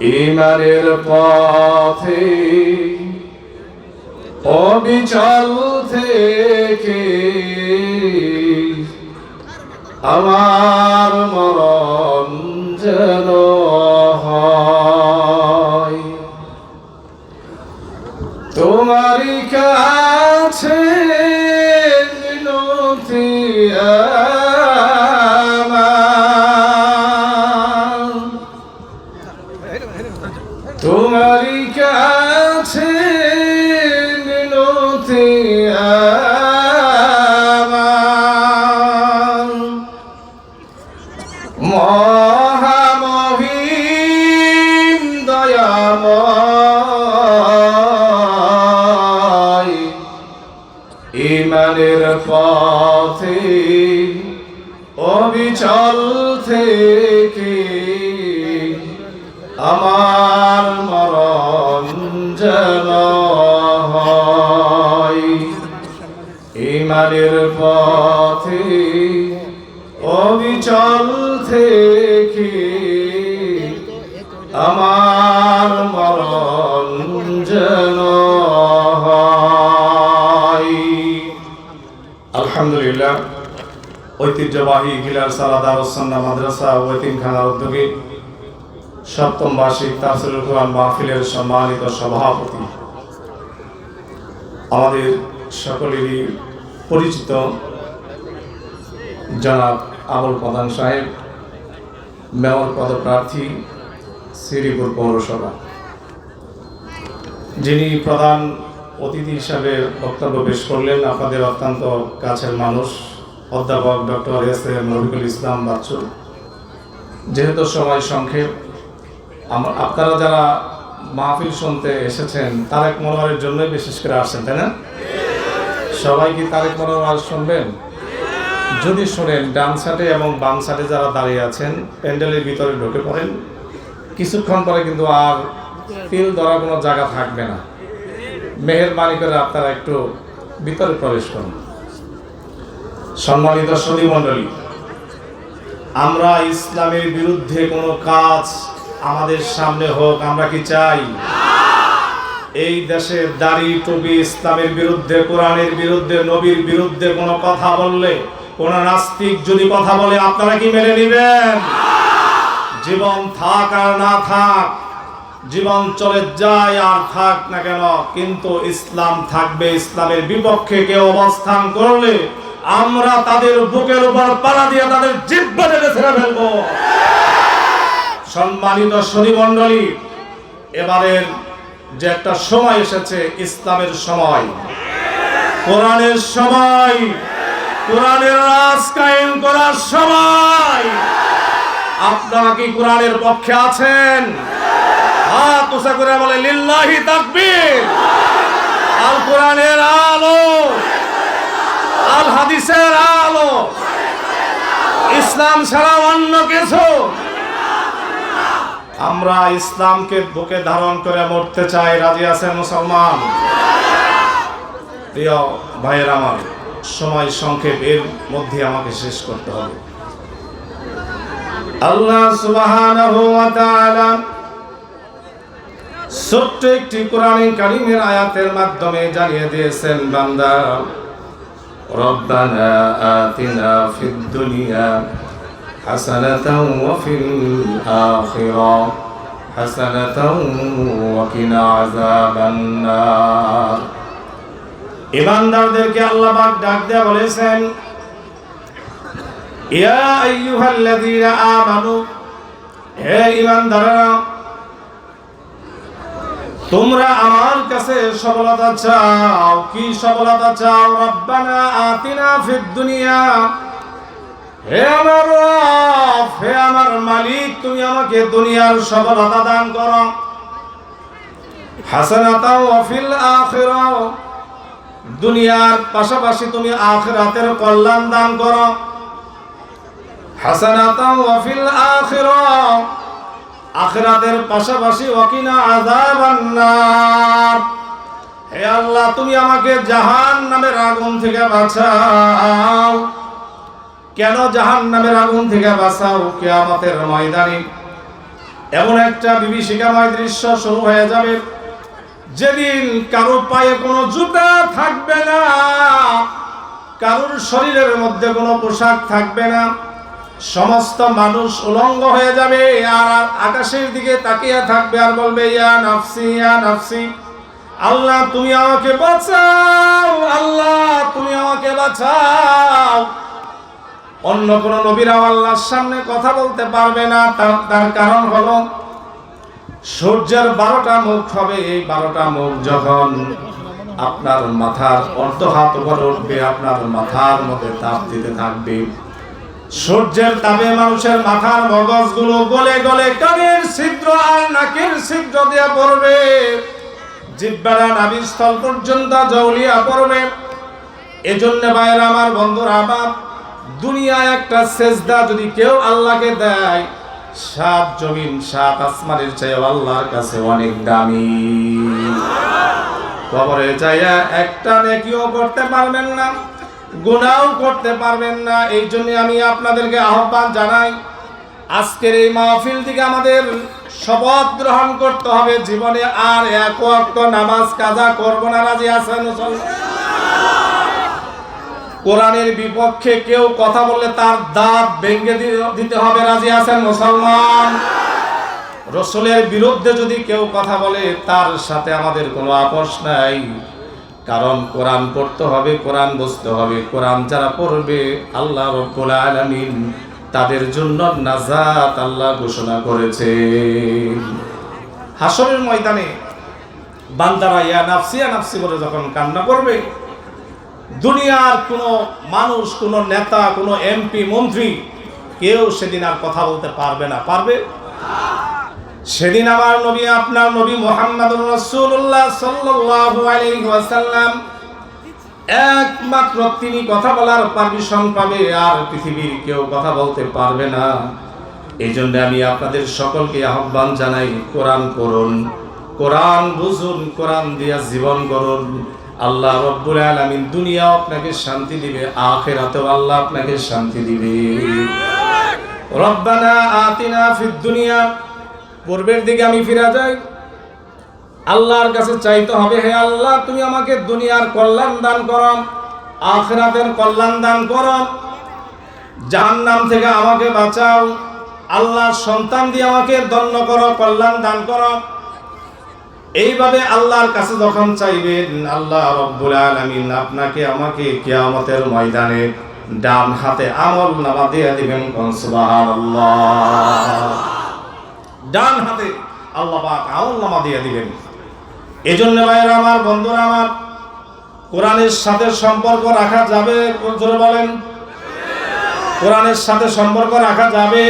ঈমানের পথে অবিচল থেকে আমার মরণ যেন হয় তোমারই কাছে মিনতি আমার, তোমারই কাছে মিনতি আমার, মহামহিম দয়াময় ঈমানের পথে অবিচল থেকে আমার মরণ যেন হয় ঈমানের পথে অবিচল থেকে আমার মরণ যেন হয়। আলহামদুলিল্লাহ, ঐতিহ্যবাহী গিলার সালা দারুস সুন্নাহ মাদ্রাসা ও এতিমখানার উদ্যোগে সপ্তম বার্ষিক তাফসীরুল কুরআন মাহফিলের সম্মানিত সভাপতি, আমাদের সকলেরই পরিচিত জনাব আবুল প্রধান সাহেব, মেয়র পদপ্রার্থী শ্রীপুর পৌরসভা, যিনি প্রধান অতিথি হিসাবে বক্তব্য পেশ করলেন, আপনাদের অত্যন্ত কাছের মানুষ অধ্যাপক ডক্টর এস.এম. রফিকুল ইসলাম বাচ্চু। যেহেতু সময় সংক্ষেপ, আপনারা যারা মাহফিল শুনতে এসেছেন তারেক মনোয়ারের জন্যই বিশেষ করে আসছেন, তাই না? সবাই কি তারেক মনোয়ার শুনবেন? যদি শোনেন, ডান সাইডে এবং বাম সাইডে যারা দাঁড়িয়ে আছেন প্যান্ডেলের ভিতরে ঢুকে পড়েন। কিছুক্ষণ পরে কিন্তু আর তিল ধরার কোনো জায়গা থাকবে না। মেহেরবানি করে আপনারা একটু ভিতরে প্রবেশ করুন। সম্মানিত সুধী মণ্ডলী, আমরা ইসলামের বিরুদ্ধে কোনো কাজ আমাদের সামনে হোক আমরা কি চাই? এই দেশে দাড়ি টুপি ইসলামের বিরুদ্ধে, কোরআনের বিরুদ্ধে, নবীর বিরুদ্ধে কোনো কথা বললে, কোন নাস্তিক যদি কথা বলে আপনারা কি মেনে নেবেন? জীবন থাক আর না থাক, জীবন চলে যায় আর থাক না কেন, কিন্তু ইসলাম থাকবে। ইসলামের বিপক্ষে কেউ অবস্থান করলে আমরা তাদের বুকের উপর পাড়া দিয়ে তাদের জিহ্বা টেনে ছেড়ে ফেলবো। সম্মানিত সুধী মণ্ডলী, এবারের যে একটা সময় এসেছে, ইসলামের সময়, কোরআনের সময়, কোরআনের রাজ কায়েম করার সময়। আপনারা কি কোরআনের পক্ষে আছেন? হাত উঁচা করে বলে লিল্লাহি তাকবীর। আল কোরআনের আলো, আল হাদিসের আলো, ইসলাম ছাড়া অন্য কিছু। আমরা ইসলামকে বুকে ধারণ করে মরতে চাই। রাজি আছেন মুসলমান? প্রিয় ভাইয়ের আমার, সময় সংক্ষেপ, এর মধ্যে আমাকে শেষ করতে হবে। আল্লাহ সুবহানাহু ওয়া তাআলা ছোট্ট একটি কোরআনুল কারীমের আয়াতের মাধ্যমে জানিয়ে দিয়েছেন, বান্দা, রব্বানা আতিনা ফিদ দুনিয়া হাসানাতাও ওয়া ফিল আখিরাহ হাসানাতাও ওয়া কিনা আযাবান নার। ঈমানদারদেরকে আল্লাহ পাক ডাক দিয়ে বলেছেন, ইয়া আইয়ুহাল্লাযীনা আমানু, হে ঈমানদাররা, তোমরা আমার কাছে সফলতা চাও। কি সফলতা চাও? রব্বানা আতিনা ফিদ দুনিয়া, হে আমার রব, হে আমার মালিক, তুমি আমাকে দুনিয়ার সফলতা দান করো। হাসানাতাও ওয়া ফিল আখিরাহ, দুনিয়ার পাশাপাশি তুমি আখিরাতের কল্যাণ দান করো। হাসানাতাও ওয়া ফিল আখিরাহ, আখিরাতের পাশাপাশি ওয়াকিনা আযাবান নার, হে আল্লাহ তুমি আমাকে জাহান্নামের আগুন থেকে বাঁচাও। কেন জাহান্নামের আগুন থেকে বাঁচাও? কিয়ামতের ময়দানে এমন একটা বিভীষিকাময় দৃশ্য শুরু হয়ে যাবে, যেদিন কারো পায়ে কোনো জুতা থাকবে না, কারোর শরীরের মধ্যে কোনো পোশাক থাকবে না, সমস্ত মানুষ উলঙ্গ হয়ে যাবে আর আকাশের দিকে তাকিয়ে থাকবে আর বলবে ইয়া নাফসি ইয়া নাফসি, আল্লাহ তুমি আমাকে বাঁচাও, আল্লাহ তুমি আমাকে বাঁচাও। অন্য কোন নবীরাও আল্লাহর সামনে কথা বলতে পারবে না। তার কারণ হলো সূর্যের 12টা মুখ হবে। এই 12টা মুখ যখন আপনার মাথার অর্ধ হাত উপরে উঠবে, আপনার মাথার মধ্যে তাপ দিতে থাকবে। সূর্যের তাপে মানুষের মাথার মগজগুলো গলে গলে কানের ছিদ্র আর নাকের ছিদ্র দিয়ে পড়বে, জিহ্বার নাভিস্থল পর্যন্ত জ্বলিয়া পড়বে। এজন্য ভাইয়েরা আমার, বন্ধুরা আমার, দুনিয়ায় একটা সেজদা যদি কেউ আল্লাহকে দেয়, 7 জমিন 7 আসমানের চেয়ে আল্লাহর কাছে অনেক দামি। কবরে যাইয়া একটা নেকিও করতে পারবেন না, গুনাহও করতে পারবেন না। এই জন্য আমি আপনাদেরকে আহ্বান জানাই, আজকের এই মাহফিল থেকে আমাদের শপথ গ্রহণ করতে হবে, জীবনে আর এক ওয়াক্ত নামাজ কাজা করব না। রাজি আছেন? কোরআনের বিপক্ষে কেউ কথা বললে তার দাঁত ভেঙে দিতে হবে। রাজি আছেন মুসলমান? রাসূলের বিরুদ্ধে যদি কেউ কথা বলে তার সাথে আমাদের কোনো আপোষ নাই, কারণ কোরআন পড়তে হবে, কোরআন বুঝতে হবে। কোরআন যারা পড়বে আল্লাহ রাব্বুল আলামিন তাদের জন্য নাজাত আল্লাহ ঘোষণা করেছে। হাশরের ময়দানে বান্দারা ইয়া নাফসি ইয়া নাফসি বলে যখন কান্না করবে, দুনিয়ার কোনো মানুষ, কোনো নেতা, কোনো এমপি, মন্ত্রী কেউ সেদিন আর কথা বলতে পারবে না। পারবে? সেদিন আমার নবী, আপনার নবী মুহাম্মদুর রাসূলুল্লাহ সাল্লাল্লাহু আলাইহি ওয়াসাল্লাম একমাত্র তিনি কথা বলার পারমিশন পাবে, আর পৃথিবীর কেউ কথা বলতে পারবে না। এই জন্য আমি আপনাদের সকলকে আহ্বান জানাই, কোরআন পড়ুন, কোরআন বুঝুন, কোরআন দিয়া জীবন গড়ুন। আল্লাহ রাব্বুল আলামিন দুনিয়াও আপনাকে শান্তি দিবে, আখিরাতেও আল্লাহ আপনাকে শান্তি দিবে। রব্বানা আতিনা ফিদ দুনিয়া, পূর্বের দিকে আমি ফিরে যাই, আল্লাহর কাছে চাইতে হবে, হে আল্লাহ তুমি আমাকে দুনিয়ার কল্যাণ দান করো, আখিরাতের কল্যাণ দান করো, জাহান্নাম থেকে আমাকে বাঁচাও, আল্লাহর সন্তান দিয়ে আমাকে ধন্য করো, কল্যাণ দান করো। এইভাবে আল্লাহর কাছে যখন চাইবেন, আল্লাহ রাব্বুল আলামিন আপনাকে আমাকে কিয়ামতের ময়দানে ডান হাতে আমল নামা দিয়ে দিবেন। সুবহানাল্লাহ। ডান হাতে আল্লাহ পাক আমল নামা দিয়ে দিবেন। এজন্য ভাইয়েরা আমার, বন্ধুরা আমার, কোরআনের সাথে সম্পর্ক রাখা যাবে? জোরে বলেন। কোরআনের সাথে সম্পর্ক রাখা যাবে,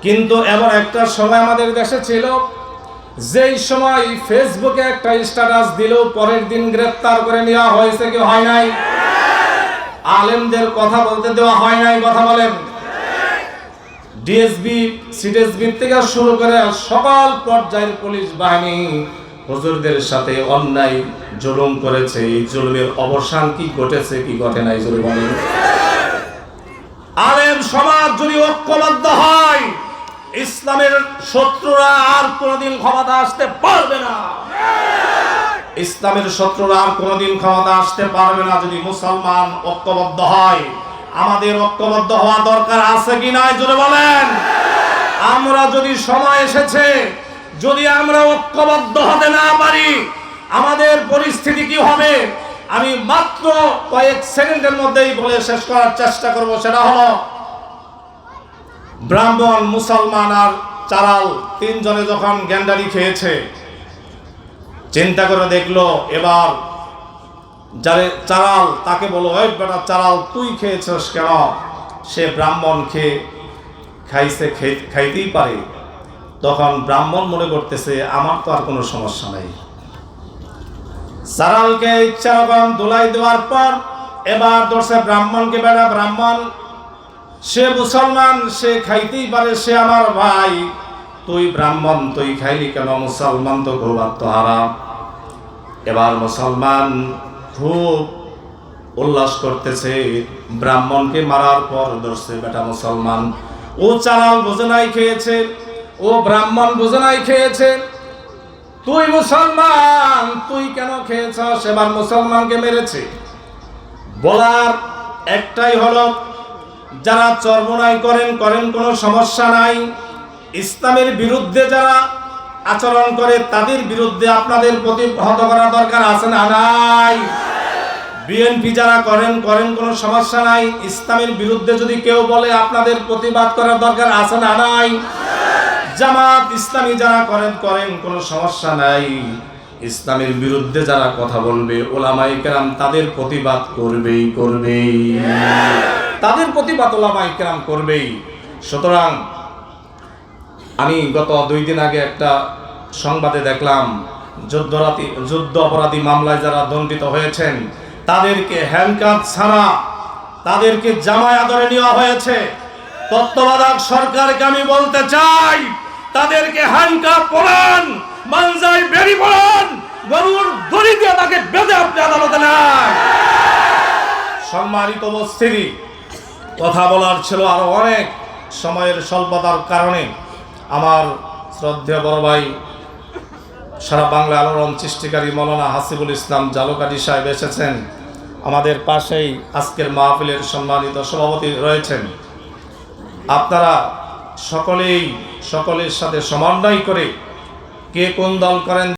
কিন্তু এমন একটা সময় আমাদের দেশে ছিল, যেই সময় ফেসবুকে একটা স্ট্যাটাস দিল, পরের দিন গ্রেফতার করে নেওয়া হয়েছে কি হয় নাই? আলেমদের কথা বলতে দেওয়া হয় নাই? কথা বলেন। ডিএসবি, সিডিএসবি থেকে শুরু করে সকল পর্যায়ের পুলিশ বাহিনী হুজুরদের সাথে অন্যায় জুলুম করেছে। এই জুলুমের অবসান কি ঘটেছে কি ঘটে নাই? জোরে বলেন। আলেম সমাজ যদি ঐক্যবদ্ধ হয়, ইসলামের শত্রুরা আর কোনোদিন ক্ষমতা আসতে পারবে না। ইসলামের শত্রুরা আর কোনোদিন ক্ষমতা আসতে পারবে না যদি মুসলমান ঐক্যবদ্ধ হয়। আমাদের ঐক্যবদ্ধ হওয়া দরকার আছে কি নাই? জোরে বলেন। আমরা যদি সময় এসেছে, যদি আমরা ঐক্যবদ্ধ হতে না পারি, আমাদের পরিস্থিতি কি হবে? আমি মাত্র কয়েক সেকেন্ডের মধ্যেই বলে শেষ করার চেষ্টা করব। সেটা হলো, ব্রাহ্মণ, মুসলমান আর চারাল তিনজনে যখন গ্যান্ডারি খেয়েছে, চিন্তা করে দেখলো এবার যারে চারাল তাকে বলো, ওই বেটা চারাল তুই খেয়েছিস কেন? সে ব্রাহ্মণ খাইছে, খাইতেই পারে। তখন ব্রাহ্মণ মনে করতেছে আমার তো আর কোনো সমস্যা নাই। চারালকে ইচ্ছা রকম দোলাই দেওয়ার পর এবার ধরছে ব্রাহ্মণকে, বেটা ব্রাহ্মণ, সে মুসলমান, সে খাইতেই পারে, সে আমার ভাই, তুই ব্রাহ্মণ, তুই খাইলি কেন? মুসলমান তো খুব আত্মহারা। এবার মুসলমান খুব উল্লাস করতেছে, ব্রাহ্মণকে মারার পর ধরছে, বেটা মুসলমান, ও চালাল বোঝে নাই, খেয়েছে, ও ব্রাহ্মণ ভোজনাই খেয়েছে, তুই মুসলমান, তুই কেন খেয়েছস? এবার মুসলমানকে মেরেছে। বলার একটাই হলো, যারা চর্বনাই করেন কোনো সমস্যা নাই, ইসলামের বিরুদ্ধে যারা আচরণ করে তাদের বিরুদ্ধে আপনাদের প্রতিহত করা দরকার আছে না নাই? বিএনপি যারা করেন কোনো সমস্যা নাই, ইসলামের বিরুদ্ধে যদি কেউ বলে আপনাদের প্রতিবাদ করার দরকার আছে না নাই? জামাত ইসলামী যারা করেন কোনো সমস্যা নাই, ইসলামের বিরুদ্ধে যারা কথা বলবে ওলামায়ে কেরাম তাদের প্রতিবাদ করবেই, তাদের প্রতিবাদ ওলামায়ে কেরাম করবেই। সুতরাং আমি গত 2 দিন আগে একটা সংবাদে দেখলাম, যুদ্ধ অপরাধী মামলায় যারা দণ্ডিত হয়েছেন তাদেরকে হ্যান্ডকাপ ছাড়া তাদেরকে জামায় আদরে নেওয়া হয়েছে। তত্ত্বাবধায়ক সরকারকে আমি বলতে চাই, তাদেরকে হ্যান্ডকাপ পরান, মানজাই বেরি পরান, গরুর দড়ি দিয়ে তাকে বেঁধে আপনি আদালতে নেন। সম্মানিত উপস্থিতি, কথা বলার ছিল আরো অনেক, সময়ের স্বল্পতার কারণে আমার শ্রদ্ধেয় বড় ভাই সারা বাংলা আলোড়ন সৃষ্টিকারী মৌলানা হাসিবুল ইসলাম জালকাঠি সাহেব এসেছেন। আমাদের পাশেই আজকের মাহফিলের সম্মানিত সভাপতি রয়েছেন। আপনারা সকলের সাথে সমন্বয় করে কে কোন দল করেন